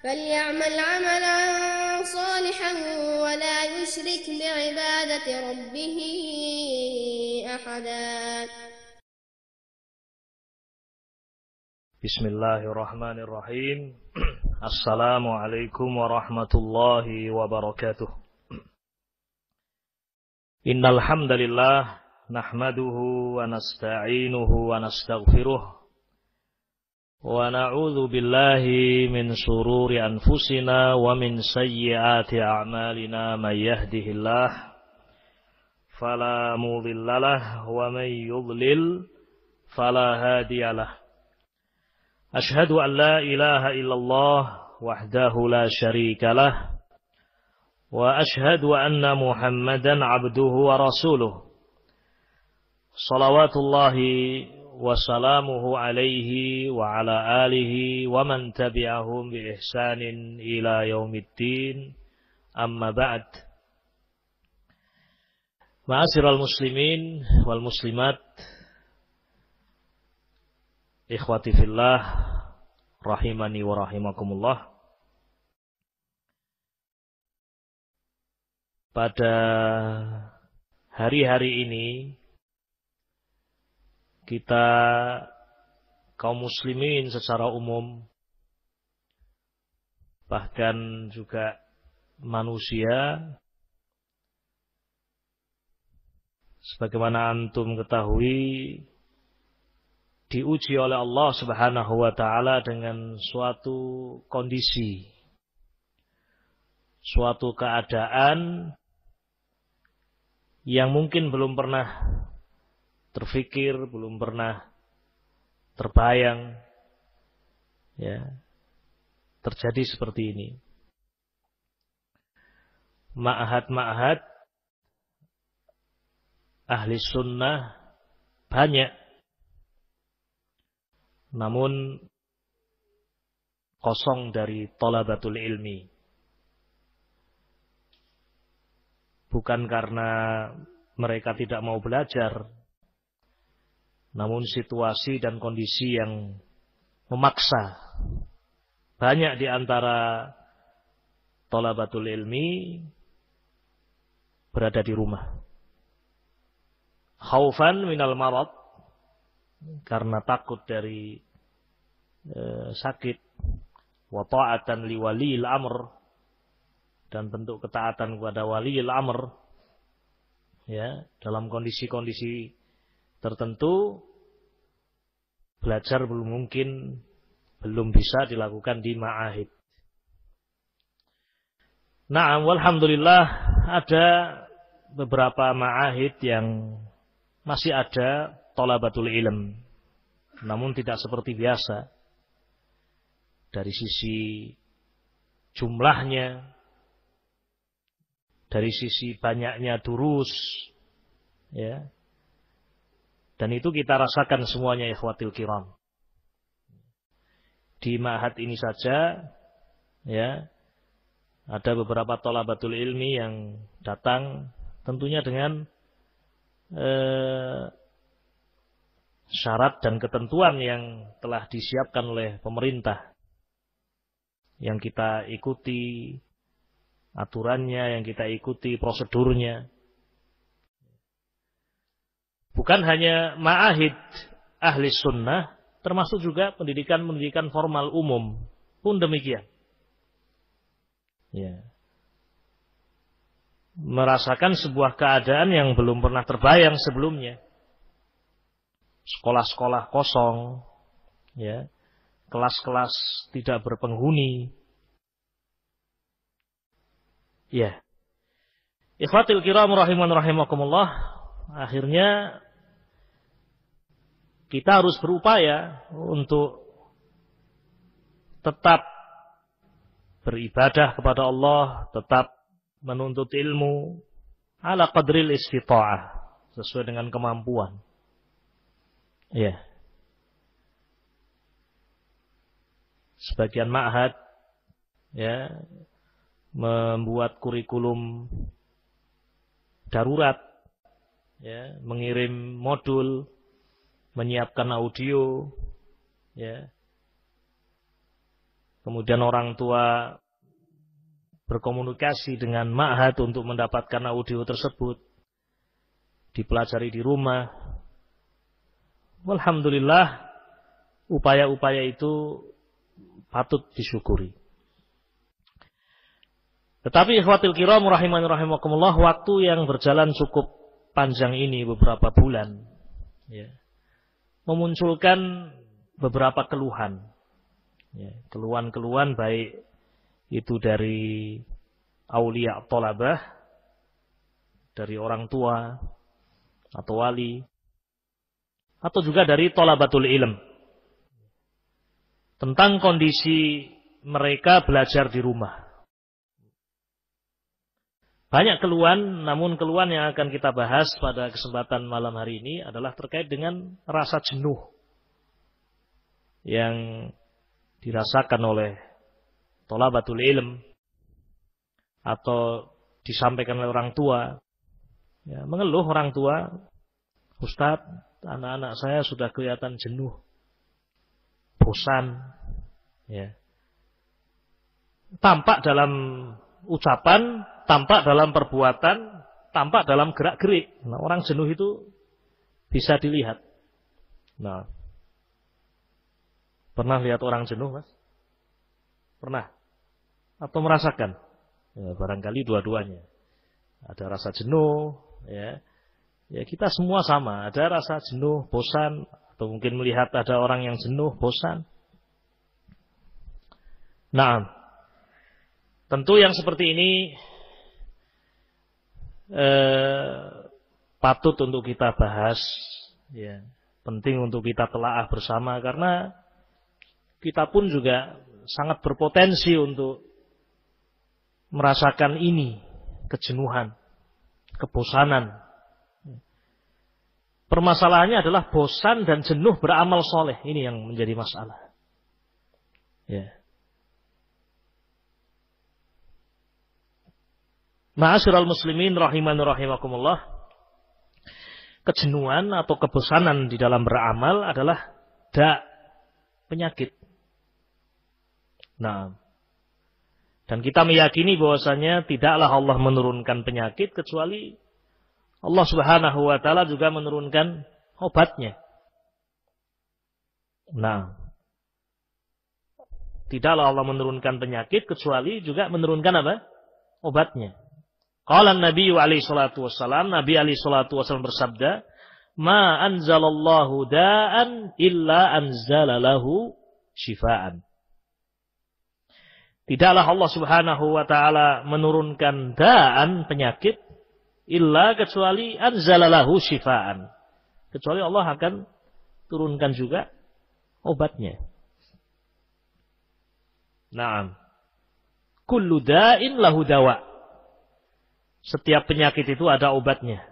فليعمل عملا صالحا ولا يشرك بعبادة ربه أحدا. Bismillahirrahmanirrahim. Assalamualaikum warahmatullahi wabarakatuh. Innal hamdalillah nahmaduhu wa nasta'inuhu wa nastaghfiruh wa na'udzu billahi min shururi anfusina wa min sayyiati a'malina may yahdihillah fala mudhillalah wa may yudlil fala hadiyalah. Ashhadu an la ilaha illallah wahdahu la syarika lah wa ashhadu anna Muhammadan abduhu wa rasuluh. Salawatullahi wa salamuhu alaihi wa ala alihi wa man tabi'ahum bi ihsanin ila yaumiddin. Amma ba'd. Ma'asyiral muslimin wal muslimat, ikhwati fillah, rahimani wa rahimakumullah. Pada hari-hari ini kita kaum muslimin secara umum, bahkan juga manusia, sebagaimana antum ketahui, diuji oleh Allah Subhanahu wa ta'ala dengan suatu kondisi, suatu keadaan yang mungkin belum pernah terfikir, belum pernah terbayang, ya, terjadi seperti ini. Ma'had-ma'had ahli sunnah banyak, namun kosong dari thalabatul ilmi. Bukan karena mereka tidak mau belajar, namun situasi dan kondisi yang memaksa. Banyak di antara thalabatul ilmi berada di rumah. Khaufan minal marad, karena takut dari sakit, wa ta'atan li waliyil amr, dan bentuk ketaatan kepada waliyil amr, ya, dalam kondisi-kondisi tertentu belajar belum bisa dilakukan di ma'ahid. Nah, walhamdulillah ada beberapa ma'ahid yang masih ada thalabatul ilm, namun tidak seperti biasa dari sisi jumlahnya, dari sisi banyaknya durus, ya. Dan itu kita rasakan semuanya, ikhwatil kiram. Di ma'had ini saja, ya, ada beberapa thalabatul ilmi yang datang tentunya dengan syarat dan ketentuan yang telah disiapkan oleh pemerintah, yang kita ikuti aturannya, yang kita ikuti prosedurnya. Bukan hanya ma'ahid ahli sunnah, termasuk juga pendidikan-pendidikan formal umum pun demikian. Ya. Merasakan sebuah keadaan yang belum pernah terbayang sebelumnya. Sekolah-sekolah kosong, ya, kelas-kelas tidak berpenghuni. Ya. Ikhwatil kiram rahiman rahimakumullah, akhirnya kita harus berupaya untuk tetap beribadah kepada Allah, tetap menuntut ilmu ala qadril istita'ah, sesuai dengan kemampuan. Ya. Sebagian ma'had, ya, membuat kurikulum darurat, ya, mengirim modul, menyiapkan audio, ya, kemudian orang tua berkomunikasi dengan ma'had untuk mendapatkan audio tersebut, dipelajari di rumah. Alhamdulillah, upaya-upaya itu patut disyukuri. Tetapi ikhwatil kiram rahimani rahimakumullah, waktu yang berjalan cukup panjang ini, beberapa bulan, ya, memunculkan beberapa keluhan, ya, keluhan-keluhan baik itu dari aulia thalabah, dari orang tua atau wali, atau juga dari thalabatul ilm, tentang kondisi mereka belajar di rumah. Banyak keluhan, namun keluhan yang akan kita bahas pada kesempatan malam hari ini adalah terkait dengan rasa jenuh yang dirasakan oleh thalabatul ilm atau disampaikan oleh orang tua. Ya, mengeluh orang tua, Ustaz, anak-anak saya sudah kelihatan jenuh, bosan, ya. Tampak dalam ucapan, tampak dalam perbuatan, tampak dalam gerak-gerik. Nah, orang jenuh itu bisa dilihat. Nah, pernah lihat orang jenuh, Mas? Pernah? Atau merasakan? Ya, barangkali dua-duanya. Ada rasa jenuh, ya. Ya, kita semua sama. Ada rasa jenuh, bosan, atau mungkin melihat ada orang yang jenuh, bosan. Nah, tentu yang seperti ini patut untuk kita bahas, ya, penting untuk kita telaah bersama, karena kita pun juga sangat berpotensi untuk merasakan ini, kejenuhan, kebosanan. Permasalahannya adalah bosan dan jenuh beramal soleh, ini yang menjadi masalah. Ya. Ma'asyiral muslimin rahimani rahimakumullah, kejenuhan atau kebosanan di dalam beramal adalah penyakit. Nah, dan kita meyakini bahwasanya tidaklah Allah menurunkan penyakit kecuali Allah Subhanahu wa taala juga menurunkan obatnya. Nah, tidaklah Allah menurunkan penyakit kecuali juga menurunkan apa? Obatnya. Qala Nabi alaihi salatu wassalam, Nabi alaihi salatu wassalam bersabda, "Ma anzalallahu da'an illa anzala lahu syifaan." Tidaklah Allah Subhanahu wa taala menurunkan da'an, penyakit, illa kecuali anzala lahu syifaan. Kecuali Allah akan turunkan juga obatnya. Naam. Kullu da'in lahu dawa. Setiap penyakit itu ada obatnya.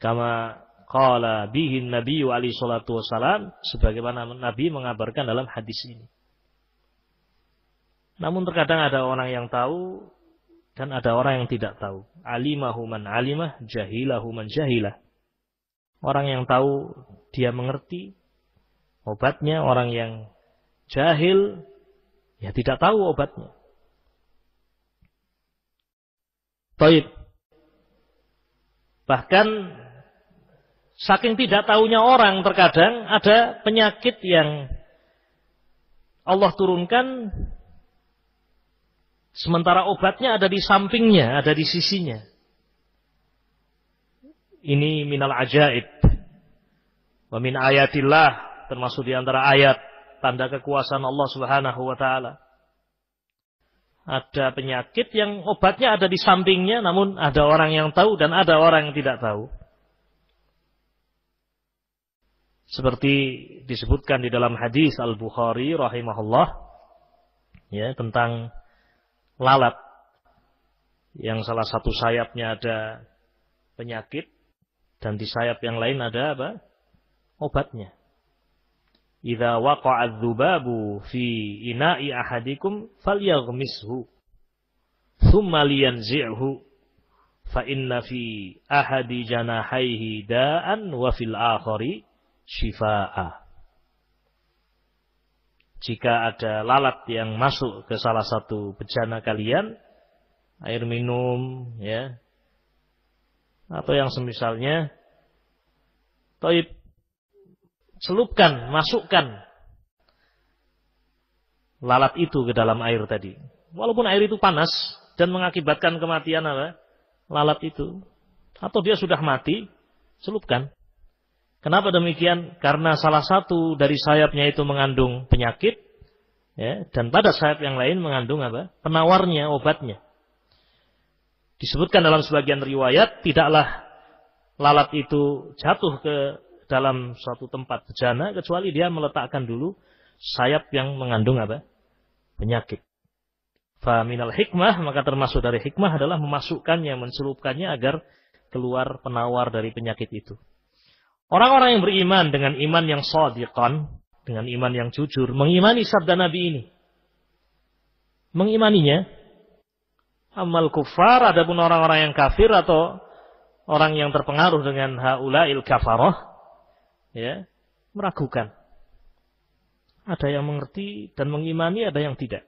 Kama qala bihi Nabi alaihi salatu wassalam, sebagaimana Nabi mengabarkan dalam hadis ini. Namun terkadang ada orang yang tahu dan ada orang yang tidak tahu. Alimahu man alimah, jahilahu man jahilah. Orang yang tahu dia mengerti obatnya, orang yang jahil ya tidak tahu obatnya. Baik. Bahkan saking tidak tahunya orang, terkadang ada penyakit yang Allah turunkan sementara obatnya ada di sampingnya, ada di sisinya. Ini minal ajaib. Wa min ayatillah, termasuk di antara ayat tanda kekuasaan Allah Subhanahu wa taala. Ada penyakit yang obatnya ada di sampingnya, namun ada orang yang tahu dan ada orang yang tidak tahu. Seperti disebutkan di dalam hadis Al-Bukhari rahimahullah, ya, tentang lalat yang salah satu sayapnya ada penyakit dan di sayap yang lain ada apa? Obatnya. Idza waqa'a adz-dzubabu fi ina'i ahadikum falyaghmishu thumma liyanzi'hu fa inna fi ahadi janahaihi da'an wa fil akhari shifaa'a. jika ada lalat yang masuk ke salah satu bejana kalian, air minum, ya, atau yang semisalnya, taib, celupkan, masukkan lalat itu ke dalam air tadi. Walaupun air itu panas dan mengakibatkan kematian apa? Lalat itu. Atau dia sudah mati, celupkan. Kenapa demikian? Karena salah satu dari sayapnya itu mengandung penyakit, ya, dan pada sayap yang lain mengandung apa? Penawarnya, obatnya. Disebutkan dalam sebagian riwayat, tidaklah lalat itu jatuh ke dalam suatu tempat bejana kecuali dia meletakkan dulu sayap yang mengandung apa? Penyakit. Fa minal hikmah, maka termasuk dari hikmah adalah memasukkannya, mencelupkannya agar keluar penawar dari penyakit itu. Orang-orang yang beriman dengan iman yang shadiqan, dengan iman yang jujur, mengimani sabda Nabi ini. Mengimaninya. Amal kufar, adapun orang-orang yang kafir atau orang yang terpengaruh dengan haula'il kafarah, ya, meragukan. Ada yang mengerti dan mengimani, ada yang tidak.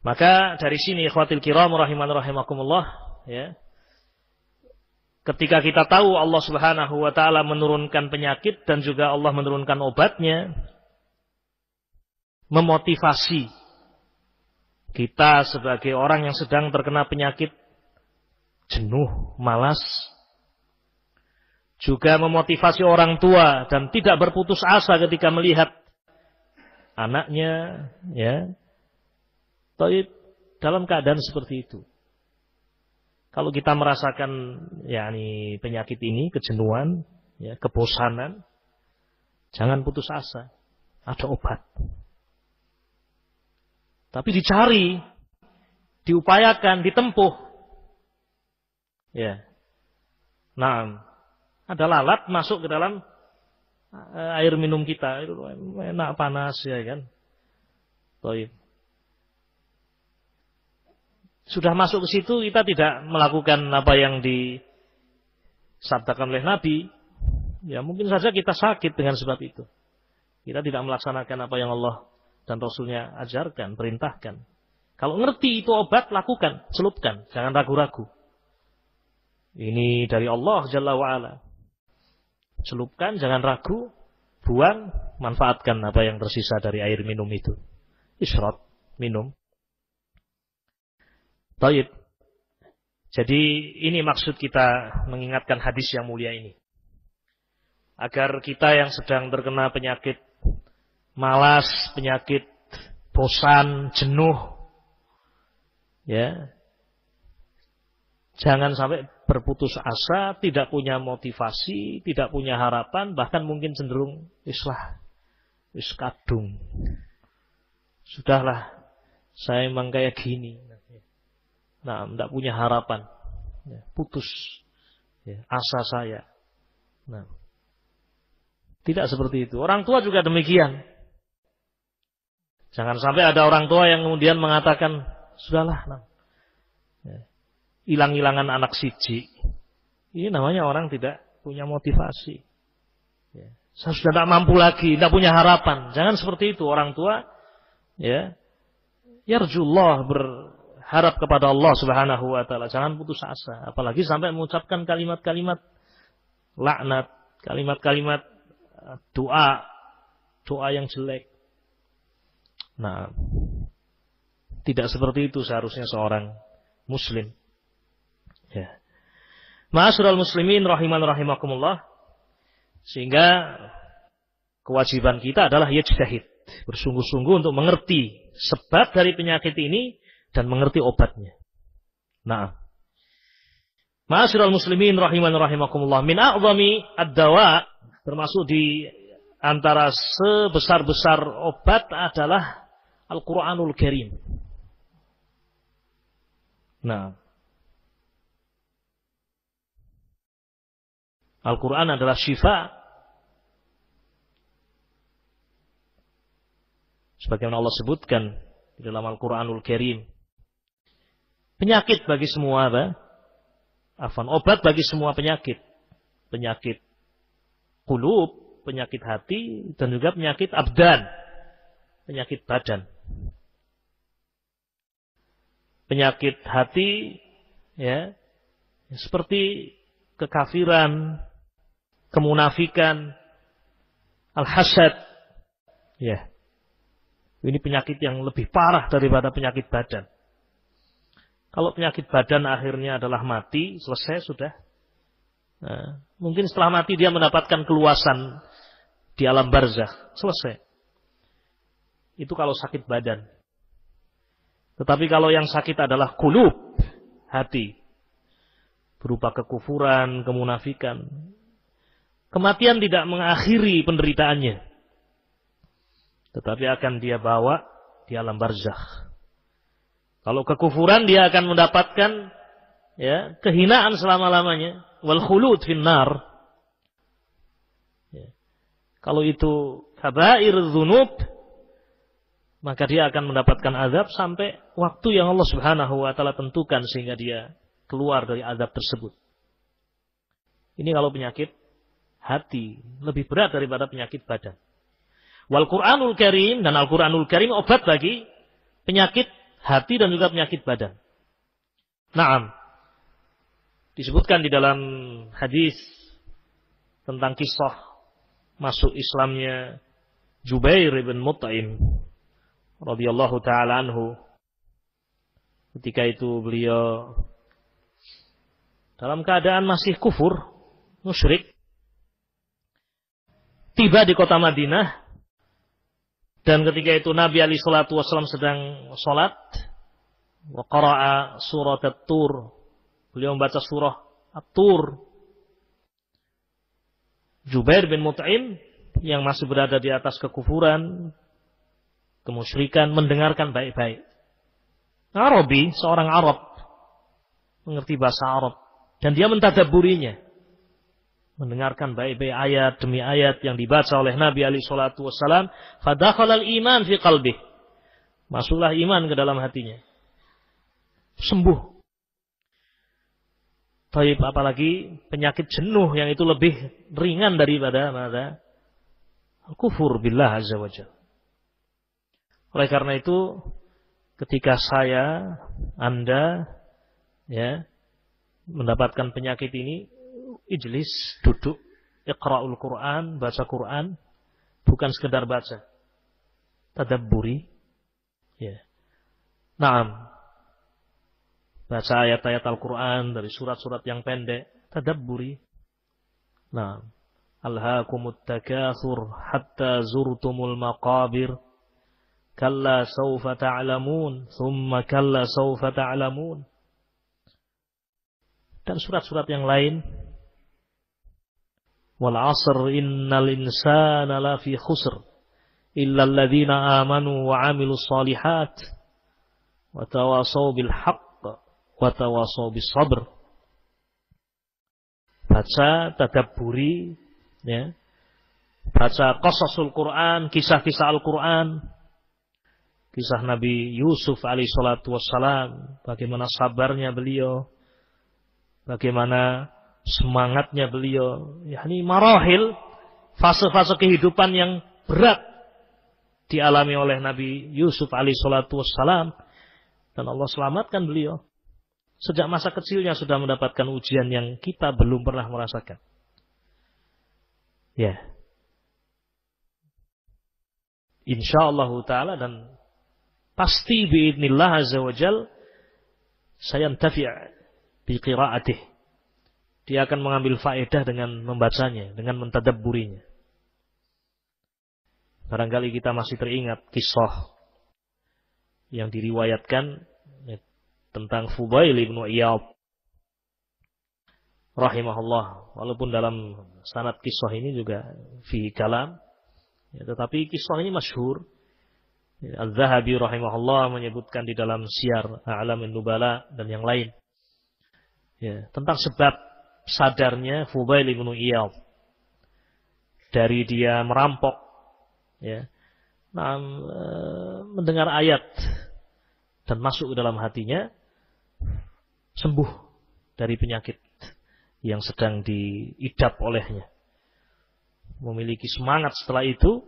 Maka dari sini ikhwatil kiram rahiman rahimakumullah, ya, ketika kita tahu Allah Subhanahu wa taala menurunkan penyakit dan juga Allah menurunkan obatnya, memotivasi kita sebagai orang yang sedang terkena penyakit jenuh, malas, juga memotivasi orang tua dan tidak berputus asa ketika melihat anaknya, ya, dalam keadaan seperti itu. Kalau kita merasakan yakni penyakit ini, kejenuhan, ya, kebosanan, jangan putus asa. Ada obat. Tapi dicari, diupayakan, ditempuh. Ya. Nah, ada lalat masuk ke dalam air minum kita. Enak panas, ya kan. Baik. Sudah masuk ke situ, kita tidak melakukan apa yang disabdakan oleh Nabi. Ya, mungkin saja kita sakit dengan sebab itu. Kita tidak melaksanakan apa yang Allah dan Rasulnya ajarkan, perintahkan. Kalau ngerti itu obat, lakukan, celupkan. Jangan ragu-ragu. Ini dari Allah Jalla wa'ala. Celupkan, jangan ragu. Buang, manfaatkan apa yang tersisa dari air minum itu. Isyrab, minum. Baik. Jadi ini maksud kita mengingatkan hadis yang mulia ini. Agar kita yang sedang terkena penyakit malas, penyakit bosan, jenuh, ya, jangan sampai berputus asa, tidak punya motivasi, tidak punya harapan, bahkan mungkin cenderung wis kadung. Sudahlah, saya emang kayak gini. Nah, tidak punya harapan, ya, putus, ya, asa saya. Nah, tidak seperti itu. Orang tua juga demikian. Jangan sampai ada orang tua yang kemudian mengatakan, sudahlah, nah, ya, hilang-hilangan anak siji. Ini namanya orang tidak punya motivasi. Ya, saya sudah tidak mampu lagi, tidak punya harapan. Jangan seperti itu. Orang tua, ya, yarjullah, berharap kepada Allah Subhanahu wa taala. Jangan putus asa, apalagi sampai mengucapkan kalimat-kalimat laknat, kalimat-kalimat doa yang jelek. Nah, tidak seperti itu seharusnya seorang muslim. Ya. Ma'asyiral muslimin rahiman rahimakumullah. Sehingga kewajiban kita adalah yajtahid, bersungguh-sungguh untuk mengerti sebab dari penyakit ini dan mengerti obatnya. Nah, ma'asyiral muslimin rahiman rahimakumullah, min a'zami ad-dawa, termasuk di antara sebesar-besar obat adalah Al-Quranul Karim. Nah, Al-Quran adalah syifa. Sebagaimana Allah sebutkan di dalam Al-Quranul Karim. Penyakit bagi semua apa? Obat bagi semua penyakit. Penyakit qulub, penyakit hati dan juga penyakit abdan, penyakit badan. Penyakit hati ya seperti kekafiran, kemunafikan, al-hasad. Ya. Ini penyakit yang lebih parah daripada penyakit badan. Kalau penyakit badan akhirnya adalah mati, selesai sudah. Nah, mungkin setelah mati dia mendapatkan keluasan di alam barzakh, selesai. Itu kalau sakit badan. Tetapi kalau yang sakit adalah qulub, hati, berupa kekufuran, kemunafikan, kematian tidak mengakhiri penderitaannya, tetapi akan dia bawa di alam barzakh. Kalau kekufuran dia akan mendapatkan ya kehinaan selama-lamanya, wal khulud finnar. Ya. Kalau itu kabair dzunub, maka dia akan mendapatkan azab sampai waktu yang Allah Subhanahu wa taala tentukan sehingga dia keluar dari azab tersebut. Ini kalau penyakit hati lebih berat daripada penyakit badan. Wal Qur'anul Karim, dan Al-Qur'anul Karim obat bagi penyakit hati dan juga penyakit badan. Naam. Disebutkan di dalam hadis tentang kisah masuk Islamnya Jubair bin Mut'im radhiyallahu taala anhu. Ketika itu beliau dalam keadaan masih kufur, musyrik, tiba di kota Madinah, dan ketika itu Nabi alaihi salatu wasallam sedang salat, wa qara'a surat At-Tur, beliau membaca surah At-Tur. Jubair bin Mut'im yang masih berada di atas kekufuran, kemusyrikan, mendengarkan baik-baik. Arabi, seorang Arab, mengerti bahasa Arab, dan dia mentadabburinya, mendengarkan baik-baik ayat demi ayat yang dibaca oleh Nabi alaihi salatu wassalam. Fadakhalal iman fi qalbih, masuklah iman ke dalam hatinya, sembuh. Taib, apalagi penyakit jenuh yang itu lebih ringan daripada kufur billah azza wajalla. Oleh karena itu, ketika saya, Anda ya mendapatkan penyakit ini, ijlis, duduk, iqra'ul Quran, baca Quran, bukan sekedar baca, tadabburi, ya. Naam, baca ayat-ayat Al-Quran dari surat-surat yang pendek, tadabburi. Naam, alhaakumut takatsur hatta zurtumul maqabir, kalla sawfa ta'lamun, thumma kalla sawfa ta'lamun. Dan surat-surat yang lain. Wal 'asr innal insana lafi khusr illa alladhina amanu wa 'amilus shalihat wa tawasaw bil haqq wa tawasaw bis sabr. Baca, tadabburi, ya. Baca qasasul Quran, kisah-kisah Al-Quran. Kisah Nabi Yusuf alaihi salatu wassalam, bagaimana sabarnya beliau, bagaimana semangatnya beliau, yakni marahil, fase-fase kehidupan yang berat dialami oleh Nabi Yusuf alaihi salatu wassalam, dan Allah selamatkan beliau. Sejak masa kecilnya sudah mendapatkan ujian yang kita belum pernah merasakan. Ya. Insyaallah taala, dan pasti biidznillah azza wajal saya yantafi' bi qira'atih. Dia akan mengambil faedah dengan membacanya, dengan mentadabburinya. Barangkali kita masih teringat kisah yang diriwayatkan tentang Fudail bin Iyad rahimahullah. Walaupun dalam sanad kisah ini juga fi kalam, ya, tetapi kisah ini masyhur. Al-Zahabi rahimahullah menyebutkan di dalam Siyar A'lamun Nubala dan yang lain, ya, tentang sebab sadarnya Fudail bin Iyad dari dia merampok, ya, mendengar ayat dan masuk ke dalam hatinya, sembuh dari penyakit yang sedang diidap olehnya. memiliki semangat setelah itu,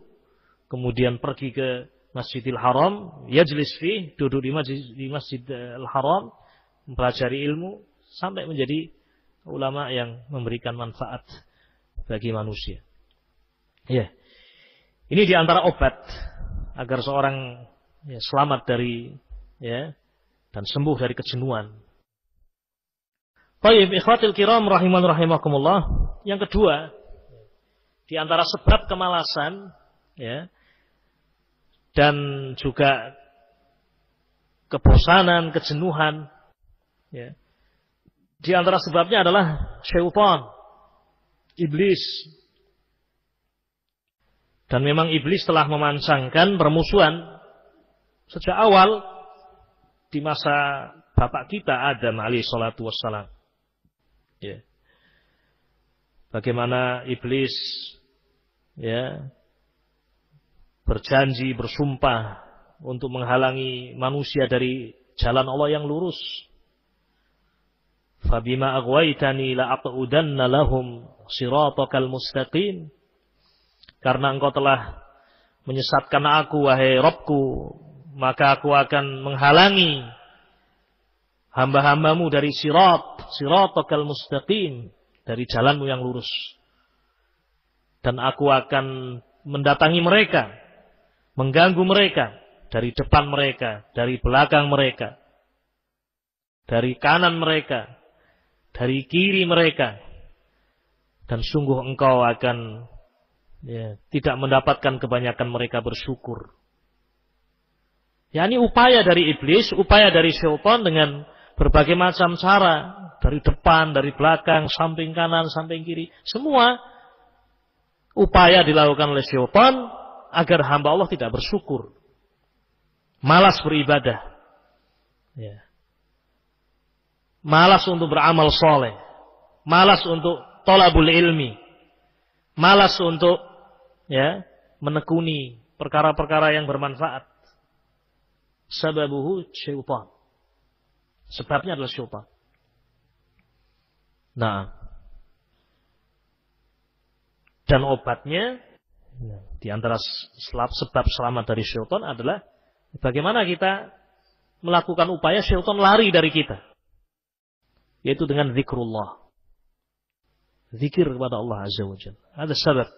kemudian pergi ke Masjidil Haram, yajlis fi, duduk di Masjidil Haram, mempelajari ilmu sampai menjadi ulama yang memberikan manfaat bagi manusia. Ya. Ini di antara obat agar seorang selamat dari dan sembuh dari kejenuhan. Baik, ikhwatil kiram rahiman rahimakumullah. Yang kedua, di antara sebab kemalasan dan juga kebosanan, kejenuhan, di antara sebabnya adalah syaitan, iblis. Dan memang iblis telah memancangkan permusuhan sejak awal di masa bapak kita Adam alaihi salatu wassalam. Bagaimana iblis berjanji, bersumpah untuk menghalangi manusia dari jalan Allah yang lurus. Fabima aghwaytani la'aqudanna lahum siratakal mustaqim. Karena engkau telah menyesatkan aku, wahai Rabbku, maka aku akan menghalangi hamba-hambamu dari siratakal mustaqim, dari jalanmu yang lurus. Dan aku akan mendatangi mereka, mengganggu mereka, dari depan mereka, dari belakang mereka, dari kanan mereka, dari kiri mereka. Dan sungguh engkau akan tidak mendapatkan kebanyakan mereka bersyukur. Ini upaya dari iblis, upaya dari syaitan dengan berbagai macam cara, dari depan, dari belakang, samping kanan, samping kiri, semua upaya dilakukan oleh syaitan agar hamba Allah tidak bersyukur, malas beribadah, malas untuk beramal soleh, malas untuk thalabul ilmi, malas untuk menekuni perkara-perkara yang bermanfaat. Sababuhu syaitan. Sebabnya adalah syaitan. Nah, dan obatnya di antara sebab selamat dari syaitan adalah bagaimana kita melakukan upaya syaitan lari dari kita, yaitu dengan zikrullah, zikir kepada Allah Azza wa Jalla. Ada sebab.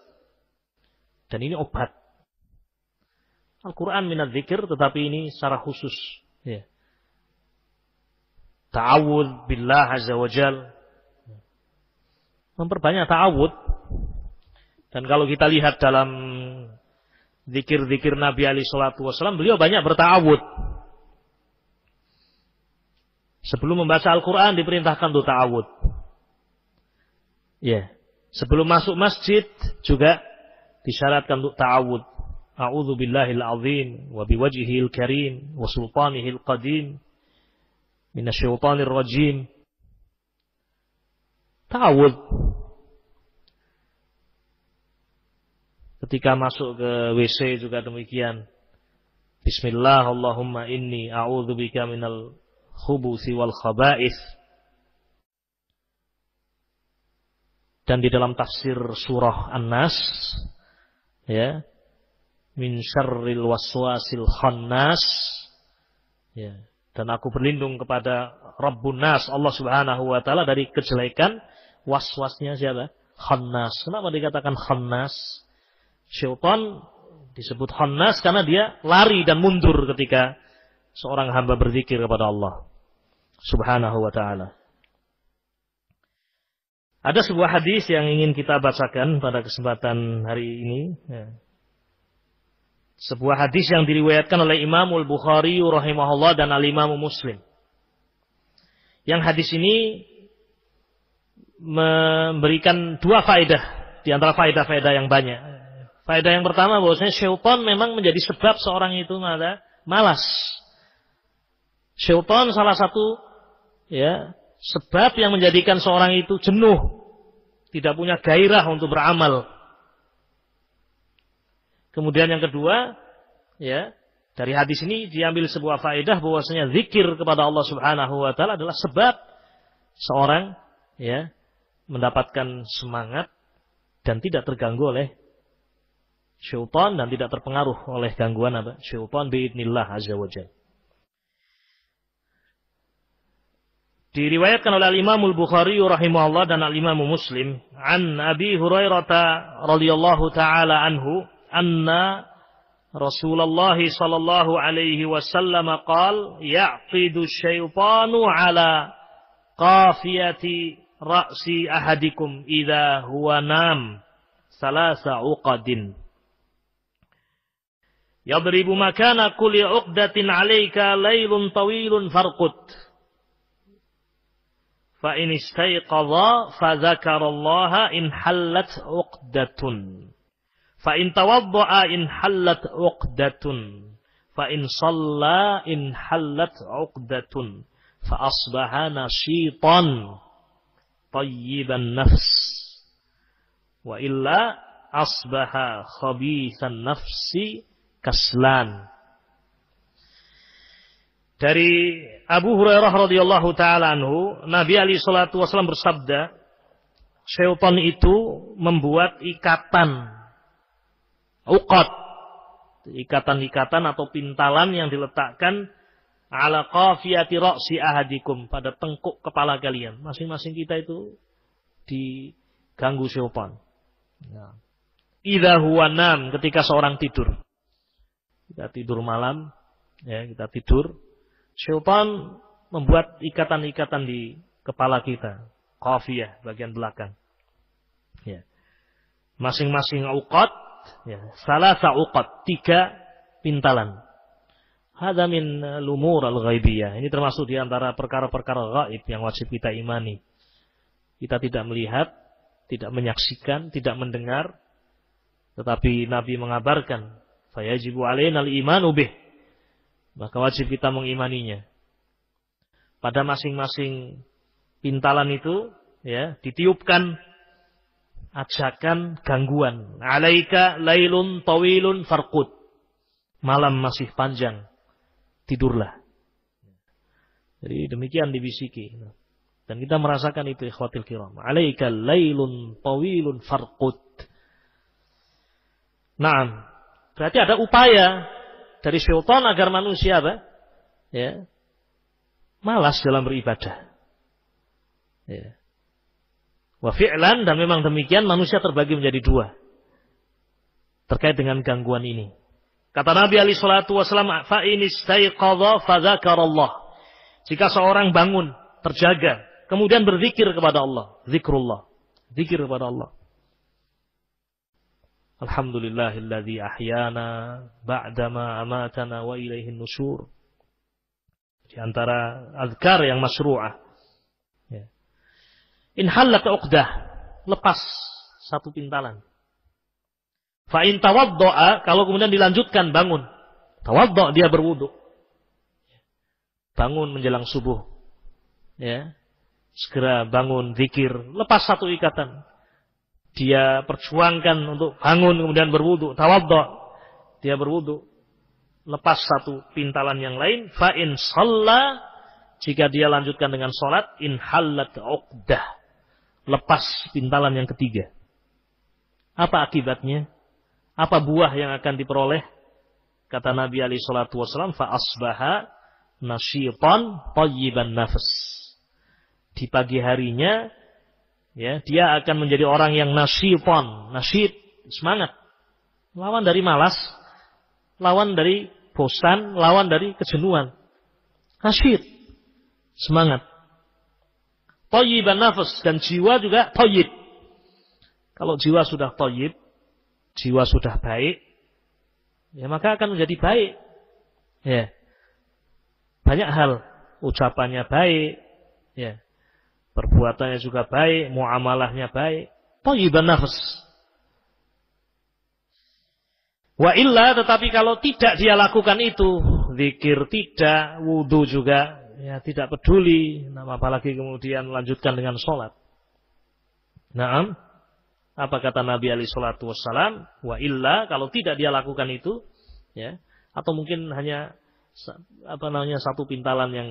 Dan ini obat. Al-Quran minat zikir, tetapi ini secara khusus. Ta'awud billah Azza wa Jal. Memperbanyak ta'awud. Dan kalau kita lihat dalam zikir-zikir Nabi alaihi salatu wassalam, beliau banyak berta'awud. Sebelum membaca Al-Quran diperintahkan untuk ta'awud. Sebelum masuk masjid juga disyaratkan untuk ta'awud. A'udzu billahil azim wa biwajhihil karim wa sultanihil qadim minasyaitonir rajim. Ta'awud. Ketika masuk ke WC juga demikian. Bismillah Allahumma inni a'udzu bika minal khubuthi wal khaba'ith. Dan di dalam tafsir surah An-Nas, min syarril waswasil khannas, dan aku berlindung kepada Rabbun Nas, Allah Subhanahu wa taala, dari kejelekan waswasnya siapa? Khannas. Kenapa dikatakan khannas? Syaitan disebut khannas karena dia lari dan mundur ketika seorang hamba berzikir kepada Allah Subhanahu wa taala. Ada sebuah hadis yang ingin kita bacakan pada kesempatan hari ini. Sebuah hadis yang diriwayatkan oleh Imamul Bukhari rahimahullah dan Al-Imam Muslim. Yang hadis ini memberikan dua faedah di antara faedah-faedah yang banyak. Faedah yang pertama bahwasanya syaitan memang menjadi sebab seorang itu malas. Syaitan salah satu sebab yang menjadikan seorang itu jenuh, tidak punya gairah untuk beramal. Kemudian yang kedua, dari hadis ini diambil sebuah faedah bahwasanya zikir kepada Allah Subhanahu wa taala adalah sebab seorang mendapatkan semangat dan tidak terganggu oleh syaitan dan tidak terpengaruh oleh gangguan apa? Syaitan biidznillah azza wajalla. Diriwayatkan oleh Imam Al-Bukhari rahimahullah dan Al-Imam Muslim an Abi Hurairah radhiyallahu taala anhu anna Rasulullah sallallahu alaihi wasallam qala yaqidu syaitanu ala qafiyati ra'si ahadikum idza huwa nam salasa uqadin yadribu makana kulli uqdatin 'alaika laylun tawilun farqut fa in istayqadha fa dzakarallaha in hallat uqdatun fa in tawadda'a in hallat uqdatun fa in shalla in hallat uqdatun fa asbaha nashitan tayyiban nafs wa illa asbaha khabithan nafsi kaslan. Dari Abu Hurairah radhiyallahu taala anhu, Nabi alaihi salatu wasallam bersabda, syaitan itu membuat ikatan, uqad, ikatan-ikatan atau pintalan yang diletakkan ala qafiyati ra'si ahadikum, pada tengkuk kepala kalian. Masing-masing kita itu diganggu syaitan. Nah, idza huwa nam, ketika seorang tidur. Kita tidur malam, ya, kita tidur. Syaitan membuat ikatan-ikatan di kepala kita, qafiyah bagian belakang. Ya. Masing-masing uqad, ya, salasa uqad, 3 pintalan. Hadza min lumur al-ghaibiyah. Ini termasuk di antara perkara-perkara gaib yang wajib kita imani. Kita tidak melihat, tidak menyaksikan, tidak mendengar, tetapi Nabi mengabarkan, fayajibu alaina al-imanu bih. Maka wajib kita mengimaninya. Pada masing-masing pintalan itu, ya, ditiupkan ajakan gangguan. Alaika lailun tawilun farqud. Malam masih panjang, tidurlah. Jadi demikian dibisiki. Dan kita merasakan itu ikhwatil kiram. Alaika lailun tawilun farqud. Naam. Berarti ada upaya dari syaitan agar manusia apa? Ya, malas dalam beribadah. Ya. Wa fi'lan, dan memang demikian manusia terbagi menjadi 2 terkait dengan gangguan ini. Kata Nabi alaihi salatu wasallam, fa in istayqadha fa dzakarallah. Jika seorang bangun, terjaga, kemudian berzikir kepada Allah, zikrullah, zikir kepada Allah. Alhamdulillahilladzi ahyana ba'dama amatana wa ilaihin nusyur. Di antara azkar yang masyru'ah. Ya. In hallat uqdah, lepas satu pintalan. Fa in tawadda'a, kalau kemudian dilanjutkan bangun. Tawadda', dia berwudu. Bangun menjelang subuh. Ya. Segera bangun, zikir, lepas satu ikatan. Dia perjuangkan untuk bangun kemudian berwudu, tawadda, dia berwudu, lepas satu pintalan yang lain. Fa in shalla, jika dia lanjutkan dengan salat, in hallat uqdah, lepas pintalan yang ketiga. Apa akibatnya? Apa buah yang akan diperoleh? Kata Nabi alaihi salatu wasallam, fa asbaha nasyitan tayyiban nafs. Di pagi harinya, ya, dia akan menjadi orang yang nasyitan, nasyid, semangat. Lawan dari malas, lawan dari bosan, lawan dari kejenuhan. Nasyid, semangat. Thayyiban nafs, dan jiwa juga thayyib. Kalau jiwa sudah thayyib, jiwa sudah baik, ya maka akan menjadi baik. Ya. Banyak hal, ucapannya baik, ya. Perbuatannya juga baik, muamalahnya baik. Thayyiban nafs. Wa illa, tetapi kalau tidak dia lakukan itu, zikir tidak, wudu juga, ya tidak peduli, apalagi kemudian melanjutkan dengan sholat. Naam. Apa kata Nabi alaihi salatu wassalam? Wa illa, kalau tidak dia lakukan itu, ya, atau mungkin hanya satu pintalan yang,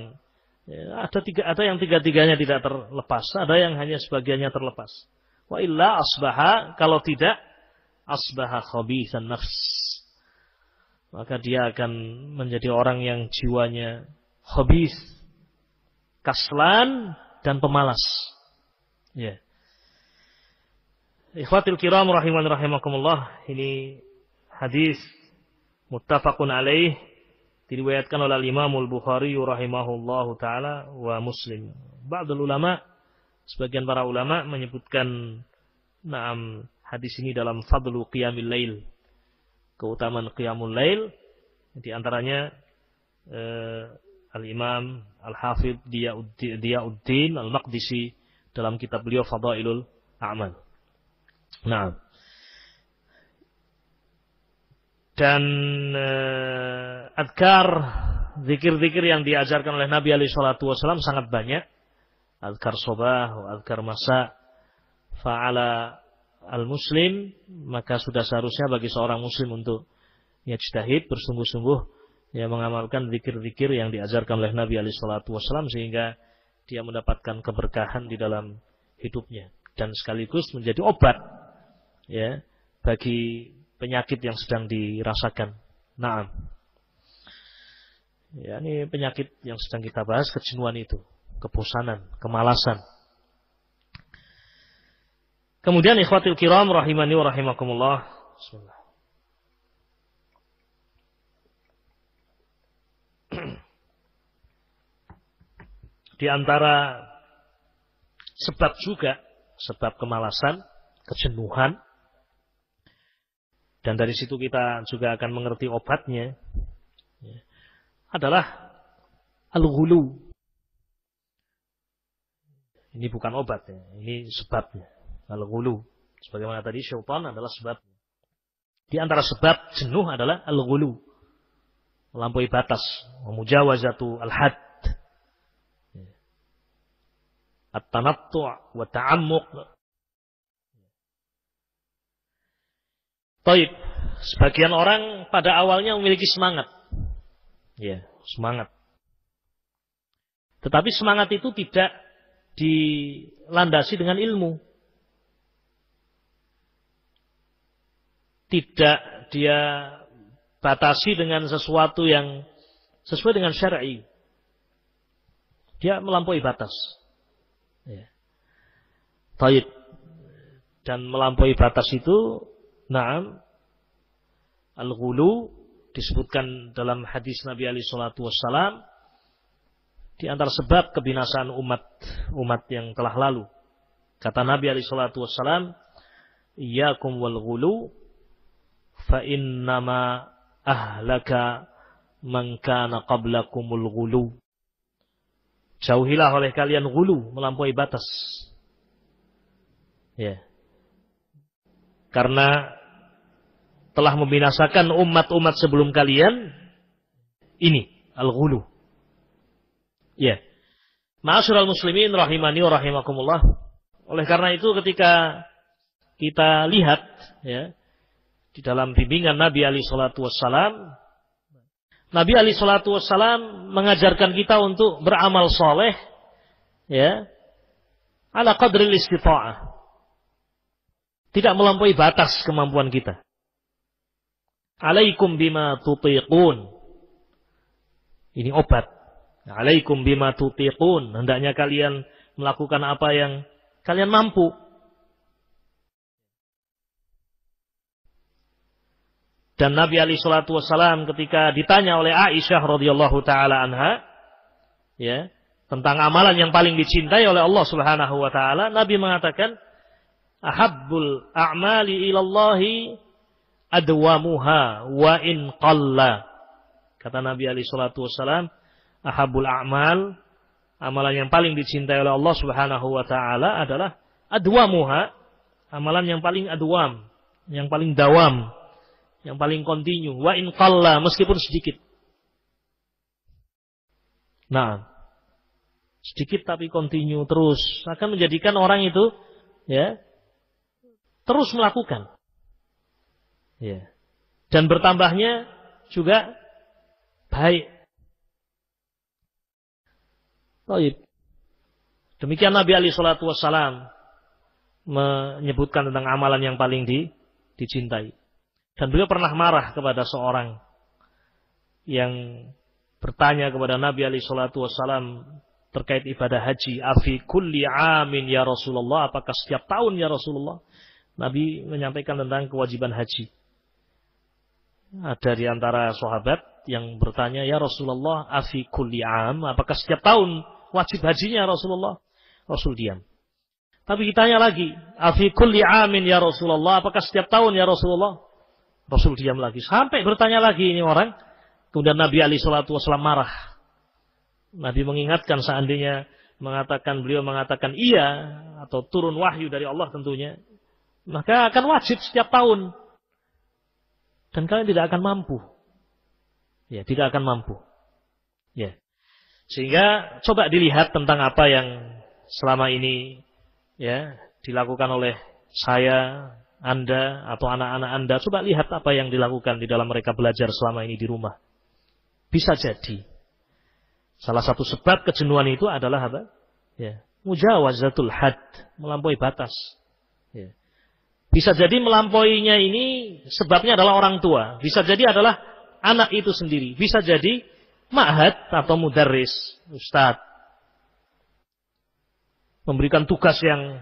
ya, ada yang tiga-tiganya tidak terlepas, ada yang hanya sebagiannya terlepas. Wa illa asbaha, kalau tidak asbaha khabithan nafs. Maka dia akan menjadi orang yang jiwanya khabith, kaslan dan pemalas. Ya. Ikhwatul kiram rahiman rahimakumullah, ini hadis muttafaqun alaih, diriwayatkan oleh Imam Al-Bukhari rahimahullahu taala wa Muslim. Ba'dul ulama, sebagian para ulama menyebutkan hadis ini dalam fadlu qiyamil lail, keutamaan qiyamul lail. Di antaranya Al-Imam Al-Hafidh Diyauddin Al-Maqdisi dalam kitab beliau Fadailul A'mal. Nah, dan adkar, zikir-zikir yang diajarkan oleh Nabi alaihi salatu wasallam sangat banyak. Adkar sobah, adkar masa, fa'ala al-muslim, maka sudah seharusnya bagi seorang muslim untuk yajtahid, bersungguh-sungguh ya mengamalkan zikir-zikir yang diajarkan oleh Nabi alaihi salatu wasallam, sehingga dia mendapatkan keberkahan di dalam hidupnya dan sekaligus menjadi obat ya bagi penyakit yang sedang dirasakan. Naam. Ya, ini penyakit yang sedang kita bahas, kejenuhan itu, kebosanan, kemalasan. Kemudian ikhwatul kiram rahimani wa rahimakumullah. Bismillah. Di antara sebab juga, sebab kemalasan, kejenuhan, dan dari situ kita juga akan mengerti obatnya, adalah al-ghulu. Ini bukan obatnya, ini sebabnya. Al-ghulu, sebagaimana tadi syaitan adalah sebabnya. Di antara sebab jenuh adalah al-ghulu, melampaui batas, mujawazatu al-had, at-tanattu' wa ta'ammuq. Taib, sebagian orang pada awalnya memiliki semangat. Ya, semangat. Tetapi semangat itu tidak dilandasi dengan ilmu. Tidak dia batasi dengan sesuatu yang sesuai dengan syar'i. Dia melampaui batas. Ya. Taib. Dan melampaui batas itu, na'am, al-ghulu disebutkan dalam hadis Nabi alaihi salatu wassalam di antara sebab kebinasaan umat yang telah lalu. Kata Nabi alaihi salatu wassalam, iyyakum wal ghulu fa innama ahlaka man kana qablakumul ghulu. Jauhilah oleh kalian ghulu, melampaui batas. Ya. Karena telah membinasakan umat-umat sebelum kalian ini al-ghulu. Ya. Ma'asyiral muslimin rahimani wa rahimakumullah. Oleh karena itu ketika kita lihat ya di dalam bimbingan Nabi alaihi salatu wassalam, Nabi alaihi salatu wassalam mengajarkan kita untuk beramal soleh ya ala qadril istita'ah. Tidak melampaui batas kemampuan kita. Alaikum bima tutiqun. Ini obat. Alaikum bima tutiqun. Hendaknya kalian melakukan apa yang kalian mampu. Dan Nabi alaihi salatu wassalam ketika ditanya oleh Aisyah radhiyallahu taala anha ya, tentang amalan yang paling dicintai oleh Allah Subhanahu wa taala, Nabi mengatakan, ahabbul a'mali ilallahi adwamuha wa in qalla. Kata Nabi alaihi salatu wassalam, ahabbul a'mal, amalan yang paling dicintai oleh Allah Subhanahu wa taala adalah adwamuha, amalan yang paling adwam, yang paling dawam, yang paling kontinu, wa in qalla, meskipun sedikit. Nah, sedikit tapi kontinu terus akan menjadikan orang itu ya terus melakukan. Ya. Dan bertambahnya juga baik. Baik. Demikian Nabi alaihi salatu wassalam menyebutkan tentang amalan yang paling dicintai. Dan beliau pernah marah kepada seorang yang bertanya kepada Nabi alaihi salatu wassalam terkait ibadah haji. Afi kulli amin ya Rasulullah, apakah setiap tahun ya Rasulullah? Nabi menyampaikan tentang kewajiban haji. Ada di antara sahabat yang bertanya, ya Rasulullah, afi kulli am, apakah setiap tahun wajib hajinya Rasulullah? Rasul diam. Tapi ditanya lagi, afi kulli amin ya Rasulullah, apakah setiap tahun ya Rasulullah? Rasul diam lagi. Sampai bertanya lagi ini orang. Kemudian Nabi alaihi salatu wasallam marah. Nabi mengingatkan seandainya beliau mengatakan iya, atau turun wahyu dari Allah tentunya, maka akan wajib setiap tahun. Dan kalian tidak akan mampu. Ya, tidak akan mampu. Ya. Sehingga coba dilihat tentang apa yang selama ini ya dilakukan oleh saya, Anda atau anak-anak Anda. Coba lihat apa yang dilakukan di dalam mereka belajar selama ini di rumah. Bisa jadi salah satu sebab kejenuhan itu adalah apa? Ya, mujawazatul had, melampaui batas. Ya. Bisa jadi melampauinya ini sebabnya adalah orang tua. Bisa jadi adalah anak itu sendiri. Bisa jadi ma'had atau mudarris, ustadz, memberikan tugas yang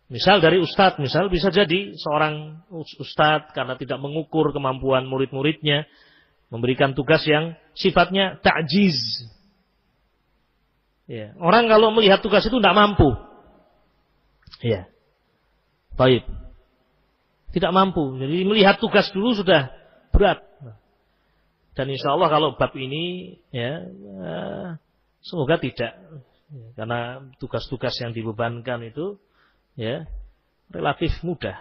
misal dari ustadz, misal bisa jadi seorang ustadz karena tidak mengukur kemampuan murid-muridnya, memberikan tugas yang sifatnya ta'jiz. Ya. Orang kalau melihat tugas itu tidak mampu. Ya. Baik. Tidak mampu. Jadi melihat tugas dulu sudah berat. Dan insya Allah kalau bab ini, ya, semoga tidak. Ya, karena tugas-tugas yang dibebankan itu, ya, relatif mudah.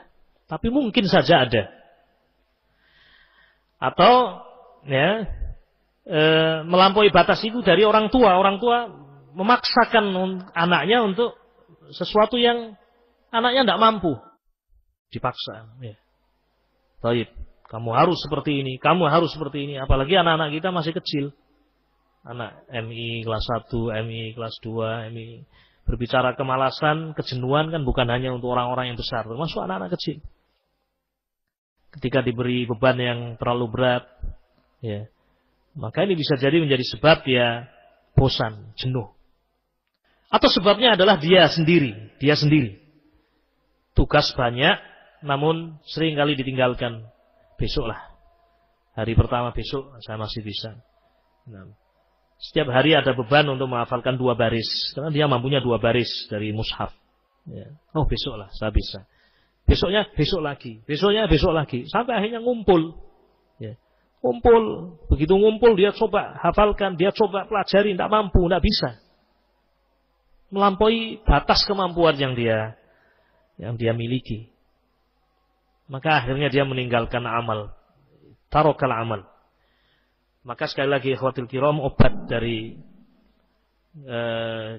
Tapi mungkin saja ada. Atau ya, melampaui batas itu dari orang tua. Orang tua memaksakan anaknya untuk sesuatu yang anaknya tidak mampu. Dipaksa. Ya. Baik, kamu harus seperti ini, kamu harus seperti ini. Apalagi anak-anak kita masih kecil. Anak MI kelas 1, MI kelas 2, MI. Berbicara kemalasan, kejenuhan kan bukan hanya untuk orang-orang yang besar, termasuk anak-anak kecil. Ketika diberi beban yang terlalu berat, ya, maka ini bisa jadi menjadi sebab dia bosan, jenuh. Atau sebabnya adalah dia sendiri. Tugas banyak, namun sering kali ditinggalkan. Besoklah. Hari pertama besok saya masih bisa. Nah, setiap hari ada beban untuk menghafalkan 2 baris. Karena dia mampunya 2 baris dari mushaf. Ya. Oh besoklah saya bisa. Besoknya besok lagi. Besoknya besok lagi. Sampai akhirnya ngumpul. Ya. Ngumpul. Begitu ngumpul dia coba hafalkan. Dia coba pelajari. Tidak mampu. Tidak bisa. Melampaui batas kemampuan yang dia miliki. Maka akhirnya dia meninggalkan amal. Tarokal amal. Maka sekali lagi ikhwatul kiram, obat dari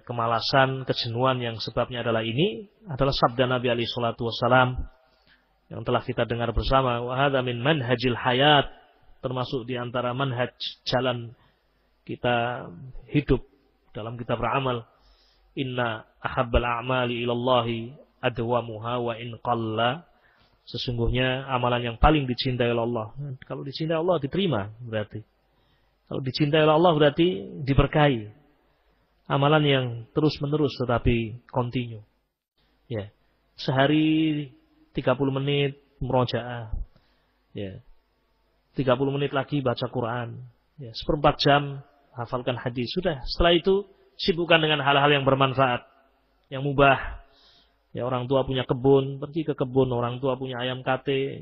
kemalasan, kejenuhan yang sebabnya adalah ini adalah sabda Nabi alaihi salatu wassalam yang telah kita dengar bersama, wa hadza min manhajil hayat, termasuk di antara manhaj jalan kita hidup dalam kita beramal. Inna ahabbal a'mali ilallahi adwamuha wa in qalla. Sesungguhnya amalan yang paling dicintai oleh Allah. Kalau dicintai Allah diterima berarti. Kalau dicintai oleh Allah berarti diberkahi. Amalan yang terus-menerus tetapi kontinu. Ya. Sehari 30 menit murojaah. Ya. 30 menit lagi baca Quran. Ya, 1/4 jam hafalkan hadis. Sudah, setelah itu sibukkan dengan hal-hal yang bermanfaat, yang mubah. Ya, orang tua punya kebun, pergi ke kebun. Orang tua punya ayam kate,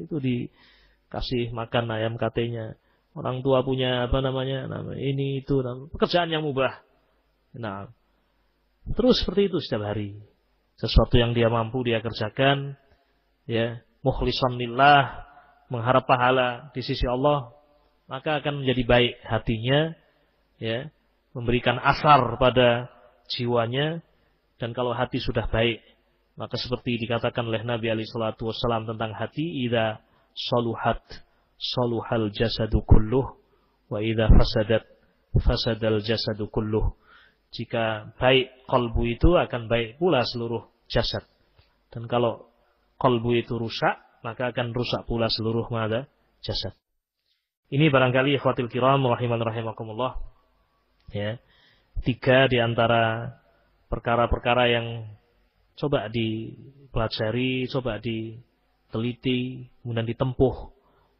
itu dikasih makan ayam katenya. Orang tua punya ini itu pekerjaan yang mubah. Nah, terus seperti itu setiap hari. Sesuatu yang dia mampu dia kerjakan, ya, mukhlishan lillah, mengharap pahala di sisi Allah, maka akan menjadi baik hatinya, ya, memberikan asar pada jiwanya. Dan kalau hati sudah baik, maka seperti dikatakan oleh Nabi alaihi salatu wassalam tentang hati, idza saluhat saluhal jasadu kulluh wa idza fasadat fasadal jasadu kulluh. Jika baik kalbu itu akan baik pula seluruh jasad. Dan kalau qalbu itu rusak, maka akan rusak pula seluruh jasad. Ini barangkali ikhwatil kiram rahiman rahimakumullah, ya, 3 di antara perkara-perkara yang coba dipelajari, coba diteliti, kemudian ditempuh.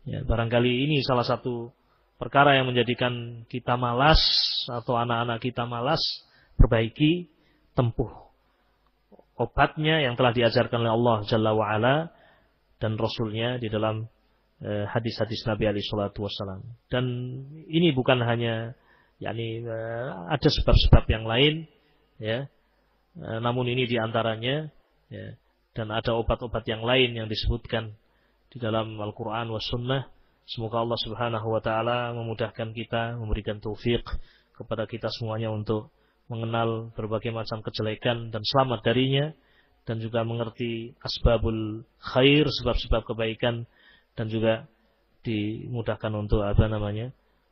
Ya, barangkali ini salah satu perkara yang menjadikan kita malas atau anak-anak kita malas. Perbaiki, tempuh obatnya yang telah diajarkan oleh Allah Jalla wa'ala dan Rasulnya di dalam hadis-hadis Nabi alaihi salatu wassalam. Dan ini bukan hanya ada sebab-sebab yang lain, ya. Namun ini diantaranya, ya. Dan ada obat-obat yang lain yang disebutkan di dalam Al-Quran wa Sunnah. Semoga Allah Subhanahu wa Ta'ala memudahkan kita, memberikan taufik kepada kita semuanya untuk mengenal berbagai macam kejelekan dan selamat darinya, dan juga mengerti asbabul khair, sebab-sebab kebaikan, dan juga dimudahkan untuk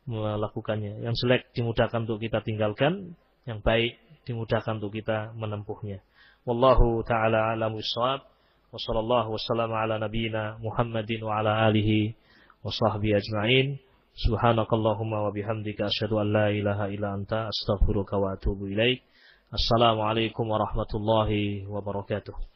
melakukannya. Yang jelek dimudahkan untuk kita tinggalkan, yang baik dimudahkan untuk kita menempuhnya. Wallahu ta'ala a'lamu bissawab. Wa sallallahu wasallam ala nabiyyina Muhammadin wa ala alihi wa sahbihi ajma'in. Subhanakallahumma wa bihamdika asyhadu an la ilaha illa anta astaghfiruka wa atubu ilaik. Assalamualaikum warahmatullahi wabarakatuh.